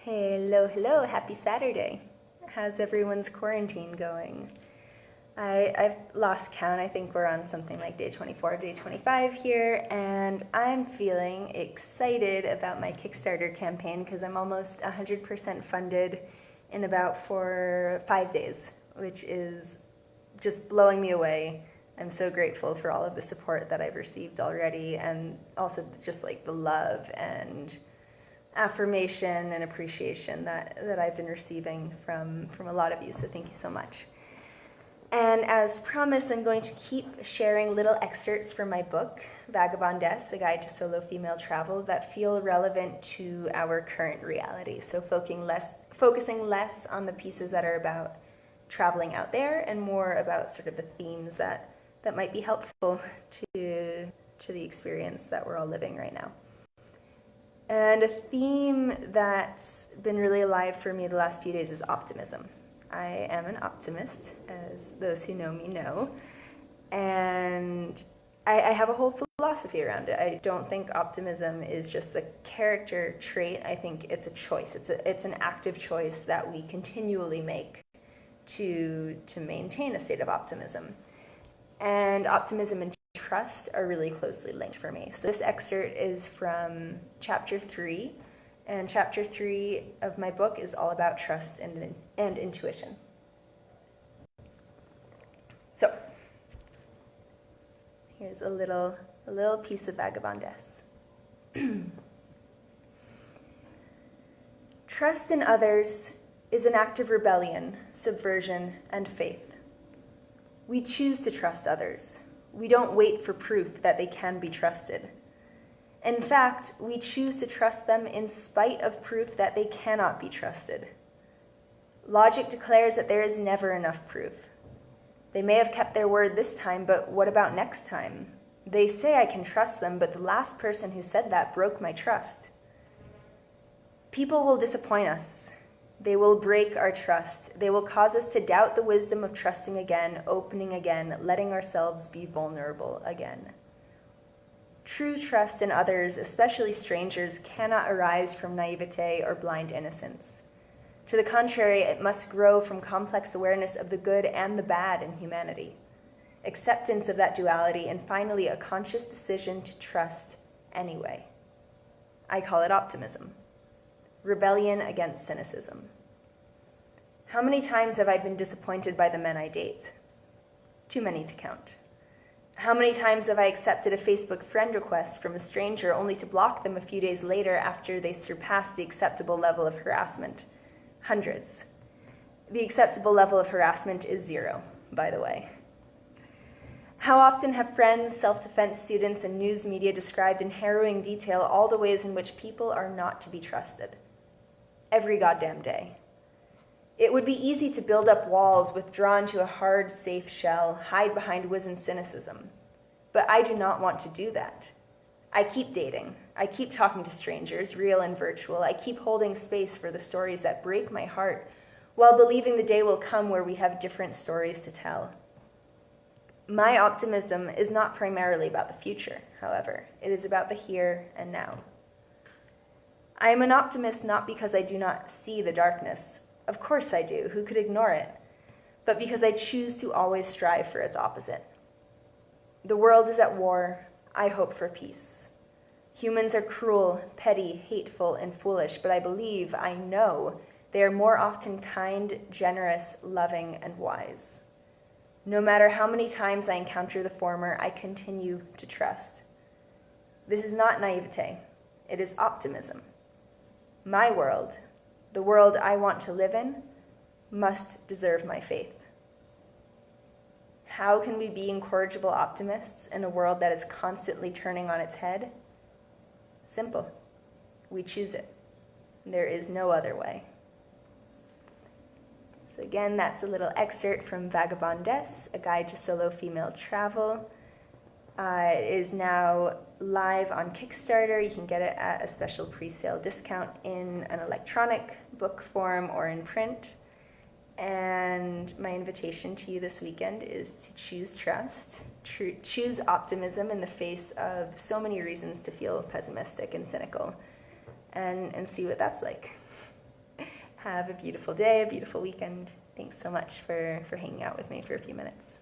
Hello, hello, happy Saturday. How's everyone's quarantine going? I've lost count. I think we're on something like day 24, day 25 here, and I'm feeling excited about my Kickstarter campaign because I'm almost 100% funded in about 5 days, which is just blowing me away. I'm so grateful for all of the support that I've received already, and also just like the love and affirmation and appreciation that I've been receiving from a lot of you, so thank you so much. And as promised, I'm going to keep sharing little excerpts from my book, Vagabondess, A Guide to Solo Female Travel, that feel relevant to our current reality. So focusing less on the pieces that are about traveling out there and more about sort of the themes that might be helpful to the experience that we're all living right now. And a theme that's been really alive for me the last few days is optimism. I am an optimist, as those who know me know, and I have a whole philosophy around it. I don't think optimism is just a character trait. I think it's a choice. It's an active choice that we continually make to maintain a state of optimism. And optimism and trust are really closely linked for me. So this excerpt is from chapter 3, and chapter 3 of my book is all about trust and intuition. So here's a little piece of Vagabondess. Trust in others is an act of rebellion, subversion, and faith. We choose to trust others. We don't wait for proof that they can be trusted. In fact, we choose to trust them in spite of proof that they cannot be trusted. Logic declares that there is never enough proof. They may have kept their word this time, but what about next time? They say I can trust them, but the last person who said that broke my trust. People will disappoint us. They will break our trust. They will cause us to doubt the wisdom of trusting again, opening again, letting ourselves be vulnerable again. True trust in others, especially strangers, cannot arise from naivete or blind innocence. To the contrary, it must grow from complex awareness of the good and the bad in humanity, acceptance of that duality, and finally a conscious decision to trust anyway. I call it optimism. Rebellion against cynicism. How many times have I been disappointed by the men I date? Too many to count. How many times have I accepted a Facebook friend request from a stranger only to block them a few days later after they surpassed the acceptable level of harassment? Hundreds. The acceptable level of harassment is 0, by the way. How often have friends, self-defense students, and news media described in harrowing detail all the ways in which people are not to be trusted? Every goddamn day. It would be easy to build up walls, withdrawn to a hard, safe shell, hide behind wizened cynicism. But I do not want to do that. I keep dating. I keep talking to strangers, real and virtual. I keep holding space for the stories that break my heart, while believing the day will come where we have different stories to tell. My optimism is not primarily about the future, however. It is about the here and now. I am an optimist not because I do not see the darkness. Of course I do. Who could ignore it? But because I choose to always strive for its opposite. The world is at war. I hope for peace. Humans are cruel, petty, hateful, and foolish, but I know, they are more often kind, generous, loving, and wise. No matter how many times I encounter the former, I continue to trust. This is not naivete. It is optimism. My world, the world I want to live in, must deserve my faith. How can we be incorrigible optimists in a world that is constantly turning on its head? Simple. We choose it. There is no other way. So again, that's a little excerpt from Vagabondess, A Guide to Solo Female Travel. It is now live on Kickstarter. You can get it at a special pre-sale discount in an electronic book form or in print. And my invitation to you this weekend is to choose trust, choose optimism in the face of so many reasons to feel pessimistic and cynical, and see what that's like. Have a beautiful day, a beautiful weekend. Thanks so much for hanging out with me for a few minutes.